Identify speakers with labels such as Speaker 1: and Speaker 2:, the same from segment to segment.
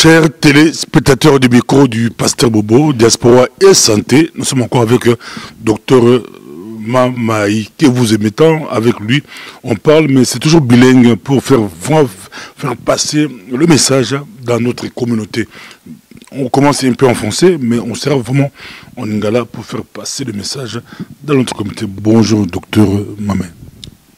Speaker 1: Chers téléspectateurs du micro du Pasteur Bobo, Diaspora et Santé, nous sommes encore avec Dr Mamaï, que vous aimez tant. Avec lui, on parle, mais c'est toujours bilingue pour faire passer le message dans notre communauté. On commence un peu en français, mais on sera vraiment en lingala pour faire passer le message dans notre communauté. Bonjour, Dr Mamaï.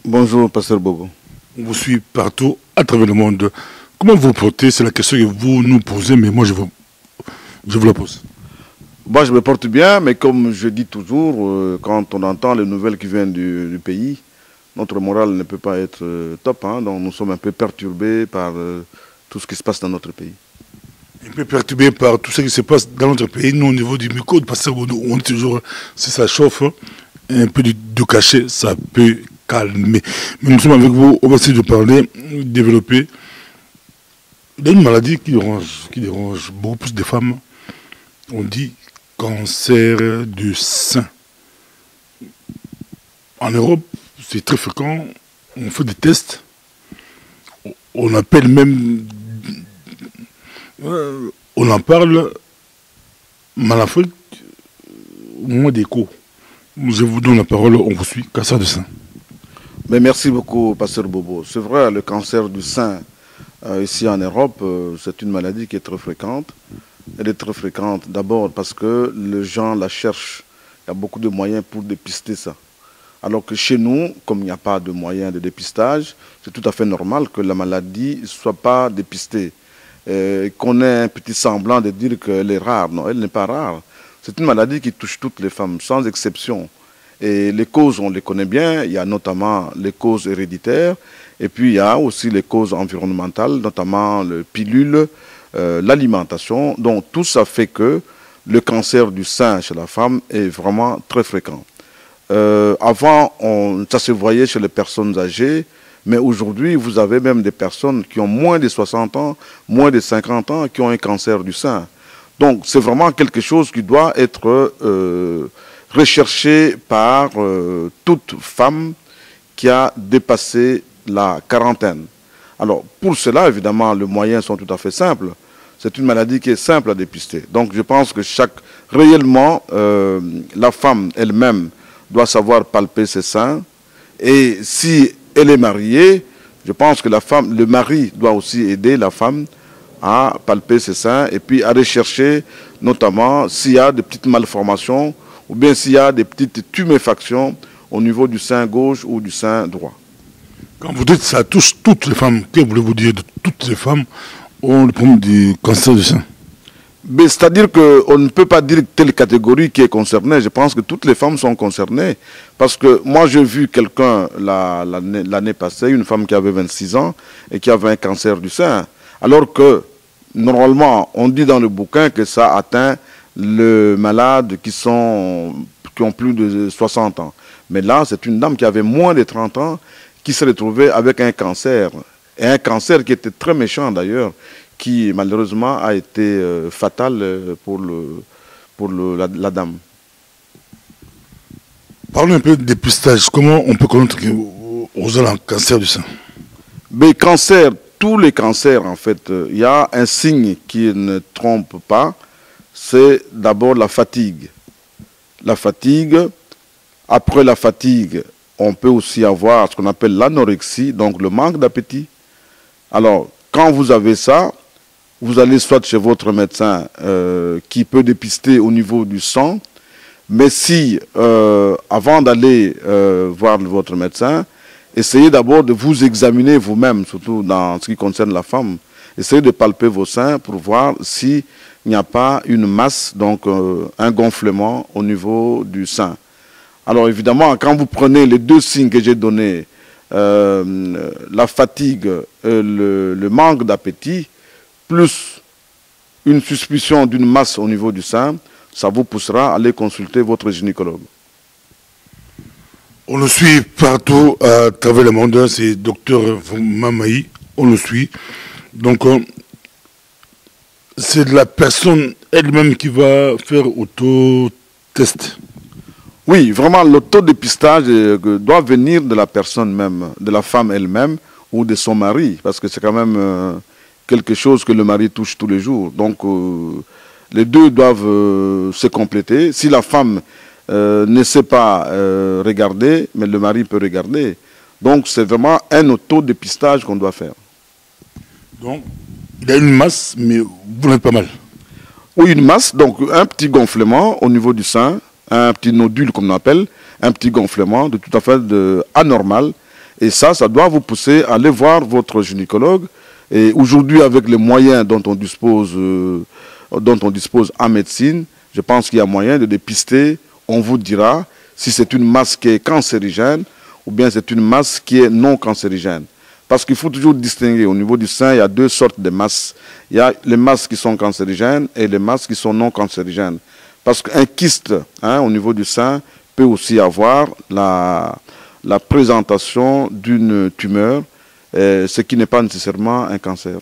Speaker 2: Bonjour, Pasteur Bobo.
Speaker 1: On vous suit partout à travers le monde. Comment vous vous portez? C'est la question que vous nous posez, mais moi je vous la pose.
Speaker 2: Moi je me porte bien, mais comme je dis toujours, quand on entend les nouvelles qui viennent du pays, notre morale ne peut pas être top, hein, donc nous sommes un peu perturbés par tout ce qui se passe dans notre pays.
Speaker 1: Un peu perturbés par tout ce qui se passe dans notre pays. Nous, au niveau du micro, parce qu'on dit toujours, si ça chauffe, un peu de cachet, ça peut calmer. Mais nous sommes avec vous, on va essayer de parler, développer. Il y a une maladie qui dérange beaucoup plus de femmes. On dit cancer du sein. En Europe, c'est très fréquent. On fait des tests. On appelle même... on en parle. Mais en Afrique, moins d'écho. Je vous donne la parole, on vous suit. Cancer du sein.
Speaker 2: Mais merci beaucoup, Pasteur Bobo. C'est vrai, le cancer du sein... ici en Europe, c'est une maladie qui est très fréquente. Elle est très fréquente d'abord parce que les gens la cherchent. Il y a beaucoup de moyens pour dépister ça. Alors que chez nous, comme il n'y a pas de moyens de dépistage, c'est tout à fait normal que la maladie ne soit pas dépistée. Qu'on ait un petit semblant de dire qu'elle est rare. Non, elle n'est pas rare. C'est une maladie qui touche toutes les femmes, sans exception. Et les causes, on les connaît bien. Il y a notamment les causes héréditaires. Et puis, il y a aussi les causes environnementales, notamment les pilules, l'alimentation. Donc, tout ça fait que le cancer du sein chez la femme est vraiment très fréquent. Avant, ça se voyait chez les personnes âgées, mais aujourd'hui, vous avez même des personnes qui ont moins de 60 ans, moins de 50 ans, qui ont un cancer du sein. Donc, c'est vraiment quelque chose qui doit être recherché par toute femme qui a dépassé la quarantaine. Alors, pour cela, évidemment, les moyens sont tout à fait simples. C'est une maladie qui est simple à dépister. Donc, je pense que réellement, la femme elle-même doit savoir palper ses seins. Et si elle est mariée, je pense que le mari doit aussi aider la femme à palper ses seins et puis à rechercher, notamment, s'il y a des petites malformations ou bien s'il y a des petites tuméfactions au niveau du sein gauche ou du sein droit.
Speaker 1: Quand vous dites que ça touche toutes les femmes, que voulez-vous dire de toutes les femmes ont le problème du cancer du sein?
Speaker 2: C'est-à-dire qu'on ne peut pas dire telle catégorie qui est concernée. Je pense que toutes les femmes sont concernées. Parce que moi, j'ai vu quelqu'un l'année passée, une femme qui avait 26 ans et qui avait un cancer du sein. Alors que, normalement, on dit dans le bouquin que ça atteint les malades qui ont plus de 60 ans. Mais là, c'est une dame qui avait moins de 30 ans qui s'est retrouvée avec un cancer. Et un cancer qui était très méchant d'ailleurs, qui malheureusement a été fatal pour la dame.
Speaker 1: Parlons un peu de dépistage. Comment on peut connaître aux un cancer du sein?
Speaker 2: Mais tous les cancers en fait, il y a un signe qui ne trompe pas, c'est d'abord la fatigue. La fatigue, après la fatigue, on peut aussi avoir ce qu'on appelle l'anorexie, donc le manque d'appétit. Alors, quand vous avez ça, vous allez soit chez votre médecin qui peut dépister au niveau du sang, mais si, avant d'aller voir votre médecin, essayez d'abord de vous examiner vous-même, surtout dans ce qui concerne la femme. Essayez de palper vos seins pour voir s'il n'y a pas une masse, donc un gonflement au niveau du sein. Alors évidemment, quand vous prenez les deux signes que j'ai donnés, la fatigue, le manque d'appétit, plus une suspicion d'une masse au niveau du sein, ça vous poussera à aller consulter votre gynécologue.
Speaker 1: On le suit partout à travers le monde, c'est Dr Mamaï, on le suit. Donc, c'est la personne elle-même qui va faire auto-test.
Speaker 2: Oui, vraiment, l'autodépistage doit venir de la personne même, de la femme elle-même ou de son mari, parce que c'est quand même quelque chose que le mari touche tous les jours. Donc, les deux doivent se compléter. Si la femme ne sait pas regarder, mais le mari peut regarder. Donc, c'est vraiment un autodépistage qu'on doit faire.
Speaker 1: Donc, il y a une masse, mais vous n'êtes pas mal.
Speaker 2: Oui, une masse, donc un petit gonflement au niveau du sein, un petit nodule comme on appelle, un petit gonflement de tout à fait anormal. Et ça doit vous pousser à aller voir votre gynécologue. Et aujourd'hui, avec les moyens dont on dispose en médecine, je pense qu'il y a moyen de dépister. On vous dira si c'est une masse qui est cancérigène ou bien c'est une masse qui est non cancérigène. Parce qu'il faut toujours distinguer. Au niveau du sein, il y a deux sortes de masses. Il y a les masses qui sont cancérigènes et les masses qui sont non cancérigènes. Parce qu'un kyste au niveau du sein peut aussi avoir la présentation d'une tumeur, ce qui n'est pas nécessairement un cancer.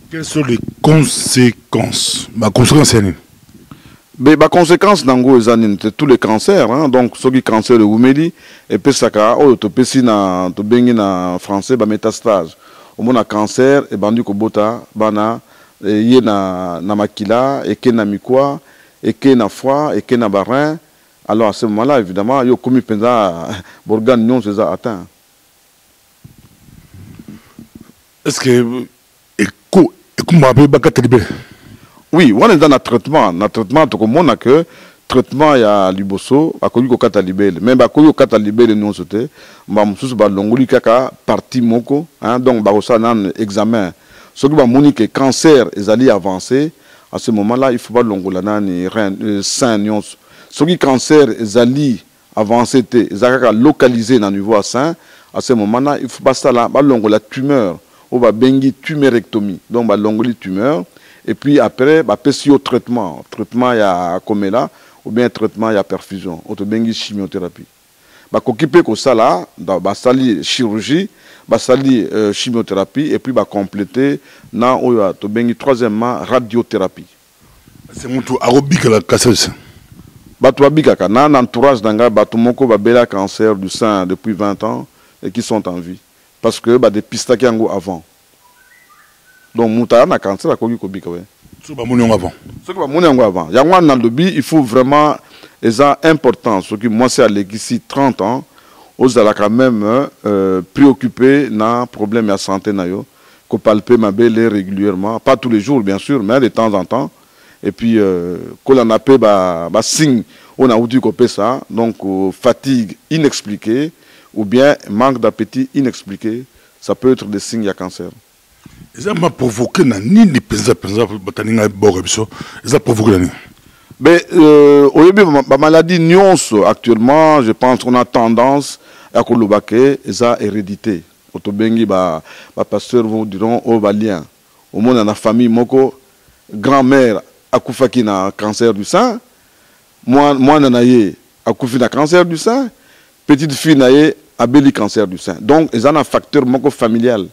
Speaker 1: Quelles sont les conséquences? Ma conséquence, c'est
Speaker 2: mais la conséquence c'est tous les cancers, donc ceux qui cancer de Oumeli et puis ça na français métastase au moins cancer et bandu kobota bana yé na makila et que na mikwa et que na foie et que na barin. Alors à ce moment-là évidemment yo komi penza organe non c'est ça atteint.
Speaker 1: Est-ce que oui,
Speaker 2: on est dans notre traitement. Notre traitement, tout le monde a que traitement il y a liboso, à cause du catalibel. Même à cause du catalibel, nous sommes, nous l'ongoli kaka partie moko, donc bah ça un examen. Ce qui va montrer que cancer est allé avancer. À ce moment-là, il faut pas l'ongola ni sein nions. Ce qui cancer est allé avancer, est allé localiser dans le niveau à sein. À ce moment-là, il faut pas ça là, bah l'ongola tumeur, ou bah bengi tumérectomie. Donc bah l'ongoli tumeur. Et puis après, bah, au traitement. Traitement, il y a comme là, ou bien traitement, il y a perfusion. Ou bien chimiothérapie. Bah, s'occuper de ça là, bah, sali chirurgie, bah, sali chimiothérapie, et puis bah, compléter, na, ou bien troisièmement, radiothérapie.
Speaker 1: C'est mon tour. Arobique la cancer du sein.
Speaker 2: Bah, tu as dit que dans l'entourage d'un gars, bah, tout le monde a bel cancer du sein depuis 20 ans et qui sont en vie. Parce que, bah, des pistes qui ont avant. Donc, moutard na cancer à quoi il avant.
Speaker 1: Ce que mon avant.
Speaker 2: Ce que mon avant. Il y a un dans le but, il faut vraiment, et ça important. Ce qui moi c'est à l'église 30 ans, aux allez quand même préoccupé na problème de santé na yo, qu'on palpe ma belle régulièrement, pas tous les jours bien sûr, mais de temps en temps. Et puis qu'on en appelle bah signe, on a oublié qu'on peut ça, donc fatigue inexpliquée ou bien manque d'appétit inexpliqué, ça peut être des signes de cancer.
Speaker 1: Ça m'a provoqué ni les pensa bataninga borebso. Ça provoqué ni.
Speaker 2: Mais au début ma maladie nuance actuellement, je pense qu'on a tendance à kolobake et ça hérédité. Otobengi ba pasteur vous diront au balien. Au monde dans la famille moko grand-mère akufaki na cancer du sein. Moi nanaye akufi na cancer du sein. Petite fille naye abeli cancer du sein. Donc ils ont un facteur moko familial.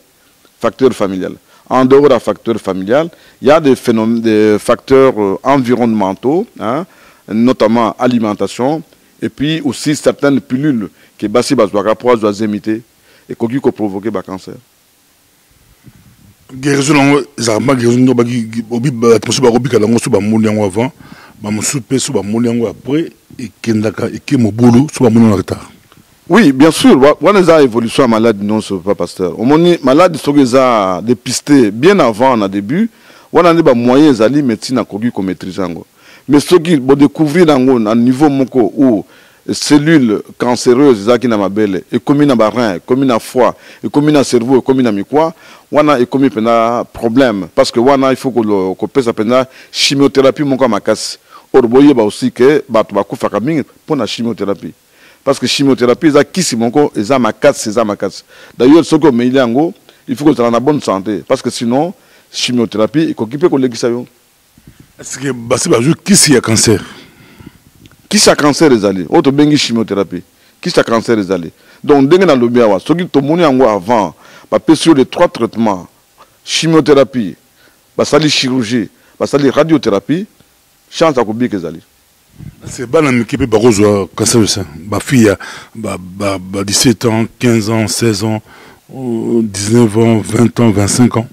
Speaker 2: Facteur familial. En dehors d'un facteur familial, il y a des phénomènes, des facteurs environnementaux, notamment alimentation, et puis aussi certaines pilules qui bassi bazouaka pour azimiter et qui peut provoquer le cancer.
Speaker 1: Guérison, zarma guérison no bagi obi atmosphere ba robika lango so ba moliango avant, ba mosupe so ba moliango après et kendaka et ke mobulu so ba moliango en retard.
Speaker 2: Oui, bien sûr. On a une évolution à maladie, non, ce pas pasteur. On a maladie qui a dépisté bien avant, au début. On a des moyens d'aller médecine à conduire comme maîtrise. Mais ce qui vont découvrir à un niveau où cellules cancéreuses qui na mabele et comme na barin, comme na foie, et comme na cerveau, et comme na mikwa, on a comme un problème parce que on a il faut que pèse à chimiothérapie mon comme makas. Or boye ba aussi que ba tu ba kufa kaming pour la chimiothérapie. Parce que la chimiothérapie, c'est ma casse. D'ailleurs, ce qu'on met il faut que tu aies une bonne santé. Parce que sinon, la chimiothérapie, il faut qu'il y ait un
Speaker 1: est-ce que qui a cancer?
Speaker 2: Qui a cancer les allés? Autre bien chimiothérapie. Qui a cancer les allés? Donc, dès que le bien, ce qui est avant, sur les 3 traitements, chimiothérapie, chirurgie, radiothérapie, chance à couper les allés.
Speaker 1: C'est bon qui peut avoir cancer de sein. Ma fille a 17 ans, 15 ans, 16 ans, 19 ans, 20 ans, 25 ans.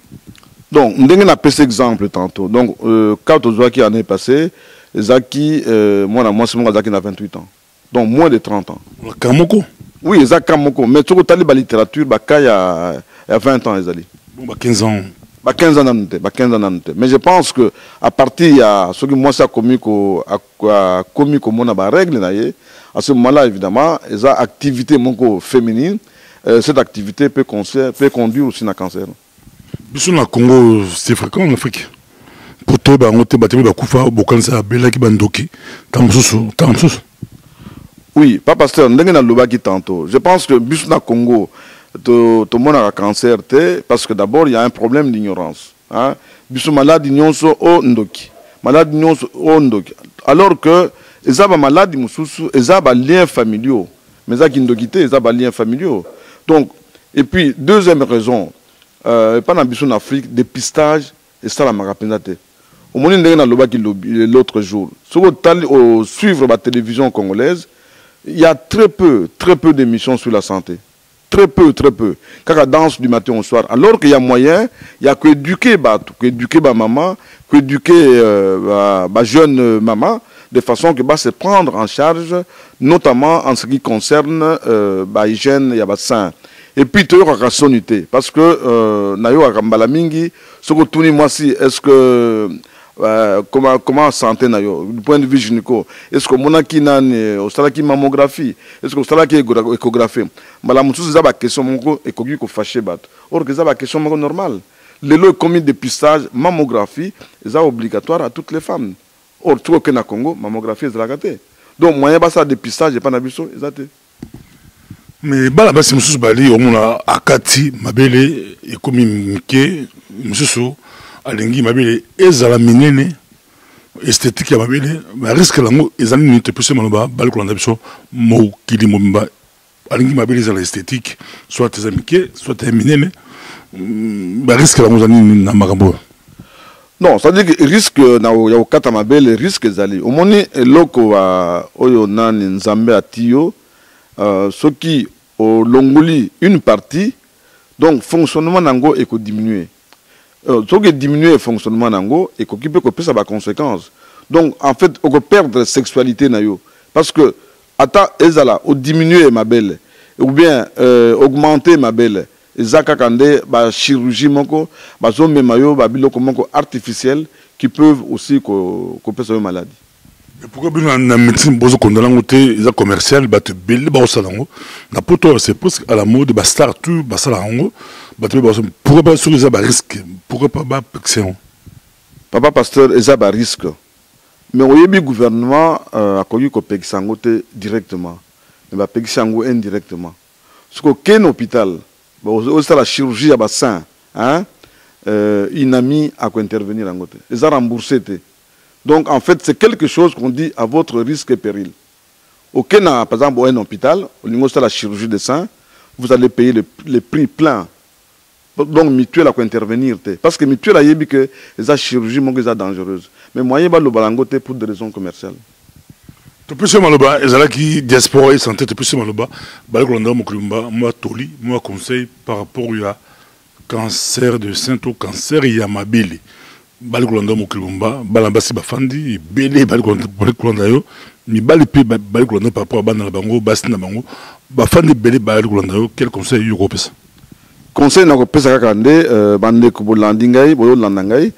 Speaker 2: Donc, on a pris cet exemple tantôt. Donc, quand on qui année passée, Zaki, moi, c'est moi qui a 28 ans. Donc, moins de 30 ans.
Speaker 1: Kamoko?
Speaker 2: Oui, Zaki Kamoko. Mais tu as la littérature, il y a 20 ans, Ezali.
Speaker 1: Bon, 15 ans.
Speaker 2: 15 ans. Mais je pense que à partir il y a ce que moi ça commis comme on a règle à ce moment-là évidemment les activités féminines cette activité peut conduire aussi à un cancer.
Speaker 1: Bisous na Congo c'est fréquent en Afrique. Pour toi ba ngote ba tebe ba kufa bo cancer bela ki bandoki tamsusu.
Speaker 2: Oui, pas pasteur ndenge na loba ki tantôt. Je pense que bisous na Congo tout le monde a un cancer parce que d'abord il y a un problème d'ignorance. Hein? Bisous malade nyonso o ndoki. Malade nyonso o ndoki. Alors que les malades mususu les liens familiaux. Mais ça qui ndokité les liens familiaux. Donc et puis deuxième raison pas dans bisous en Afrique dépistage et ça la marapendate. Au moment ndenge na loba ki l'autre jour. Au suivre la télévision congolaise, il y a très peu d'émissions sur la santé. Très peu. Quand on danse du matin au soir. Alors qu'il y a moyen, il y a que éduquer maman, que éduquer jeune maman, de façon que se prendre en charge, notamment en ce qui concerne l'hygiène et le sein. Et puis, tu as sonité. Parce que, nayo akambala mingi, ce que tu moi si, est-ce que comment santé nayo du point de vue gynéco est-ce que mon aki nani au salaki mammographie est-ce que au salaki échographie mala mususu za ba question moko ekoki ko fâcher bat or que za ba question moko normal le lot commis dépistage mammographie est obligatoire à toutes les femmes or tu que na Congo mammographie est la gâté donc moyen ba ça dépistage pas na biso ezate
Speaker 1: mais bala basi mususu bali omona akati mabele e komi mike mususu alingi mabele ezala minene esthétique ya mabele ba risque lango ezali ni te pese maloba bali kolanda biso mo kili momba alingi mabele ezala esthétique soit ezamike soit minene ba risque lango zani na makambo.
Speaker 2: Non, ça dit que risque na ya okata mabele risque ezali omoni eloko wa oyo nani nzambe atio soki o longoli une partie donc fonctionnement nango eko diminuer. Ce qui diminue le fonctionnement nango et qui peut ça des conséquences. Donc en fait on peut perdre la sexualité nayo parce que ata ezala ou diminuer ma belle ou bien augmenter ma belle ezaka kande ba chirurgie moko ba zombe mayo ba biloko moko artificiel qui peuvent aussi couper cette maladie.
Speaker 1: Et pourquoi bien la médecine bozo kondalango te eza commercial ba te belle ba osalango na poto c'est presque à la mode ba star tout ba salango ba te ba pourquoi pas sur les risque pourquoi pas ba pexion
Speaker 2: papa pasteur eza ba risque mais oyebi gouvernement a koyi ko pexango te directement mais ba pexango indirectement ce que ken hôpital ba osa la chirurgie ya ba sein hein inami a ko intervenir en côté eza remboursé te. Donc, en fait, c'est quelque chose qu'on dit à votre risque et péril. Aucun, par exemple, un hôpital, au niveau de la chirurgie des seins, vous allez payer les prix pleins. Donc, mutuelle a intervenir. Parce que mutuelle a dit que les chirurgies sont dangereuses. Mais moyen va le balangoter pour des raisons commerciales.
Speaker 1: Tu peux se maloba, ezalaki diaspora et santé, tu peux se maloba, balakolanda mokulumba, moi toli, moi conseil par rapport à cancer de sein ou cancer yamabili. Balikolanda mokilumba balambasi bafandi belé balikolanda yo mi balipe balikolanda par rapport à bana bango basi na bango bafandi belé balikolanda yo quel conseil yo kopesa
Speaker 2: conseil na kopesa kaka nde bande ko bolandi ngai boyo landa ngai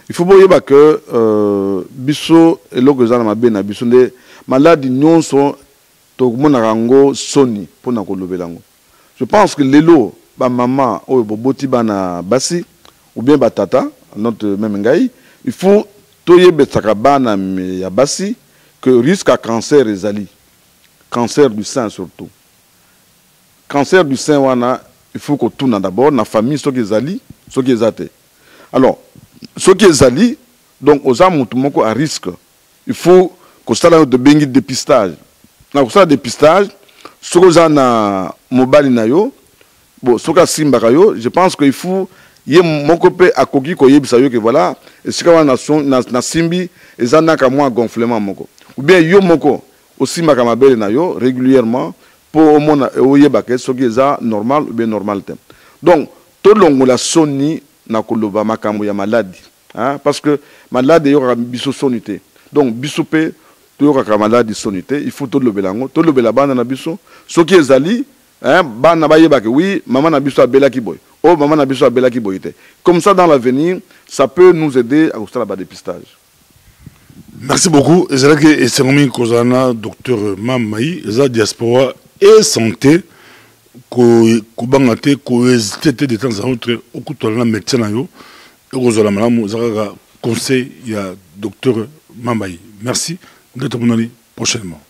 Speaker 2: il faut boyeba que biso eloko za na mabe na biso nde maladie nyonso to mona rango soni pona ko lobelango je pense que lelo ba maman o boboti bana basi ou bien ba tata notre même gars, il faut toyer betakabana ya basi que risque à cancer ezali. Cancer du sein surtout. Cancer du sein wana, il faut qu'on tourne d'abord na famille ce qui ezali, ce qui ezate. Alors, ce qui ezali donc aux âmes moko à risque. Il faut qu'on s'aille de bengi dépistage. Na ko ça dépistage, ce que na mobile na yo, bon ce que simba yo, je pense qu'il faut ye moko pe akoki ko yebisa yo que voilà esika na simbi ezana ka moi gonflement moko ou bien yo moko aussi makamabele na yo régulièrement pour au mona oyeba que ce qui est normal ou bien normal. Donc tout longo la soni na koloba makambo ya maladi. Hein? Parce que malade il y aura biso sonité. Donc biso pe to yora malade sonité, il faut tout le belango, tout le belabana na biso. Ce qui est ali, hein, bana ba yeba que oui, maman na biso abela ki boy. Oh maman na biso abela ki boyité. Comme ça dans l'avenir, ça peut nous aider à faire le dépistage.
Speaker 1: Merci beaucoup. Et c'est là que c'est un docteur Mamaï, la diaspora et santé, que ko hésité de temps à autre au coup de la médecin yo et aux alamalamu conseil il y a docteur Mamaï. Merci d'être venu prochainement.